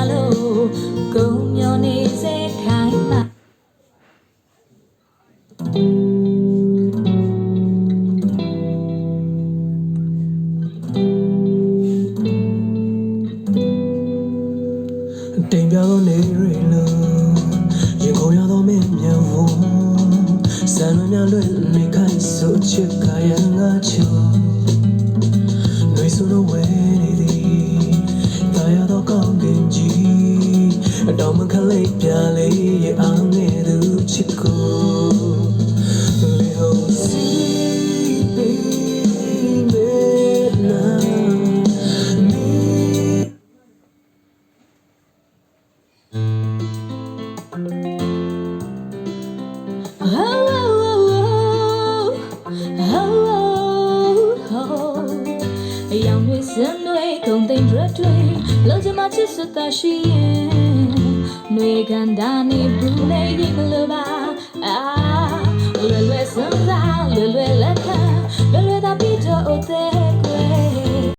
လို့ကုန်မျောနေစေခိုင်းမှာတိမ်ပြောင်းနေရလို့ရင်ခုန်ရတော့မင်းမြောင်ဖို့စံလွန်များလွင့်နေခိုင်းဆိုချစ်ကရန်ငါချူနှွေဆိုတော့ဝဲနေသည်တာရတော့ကောင်းကင်ကြီးအတော်မခလေးပြလေးရဲ့အားငယ်သူချစ်ကိုလေဟိုစီပေးနေနာမီရောင်တွေစံတွေကုန်သိမ့်ရက်တွေလုံးချင်မှချစ်စတာရှိရင်ຫນွေကန်တာနေဘူးလေရင်မလို့ပါလွယ်လွယ်စမ်းစားလွယ်လွယ်လက်ခံလွယ်လွယ်သာပြီးတော့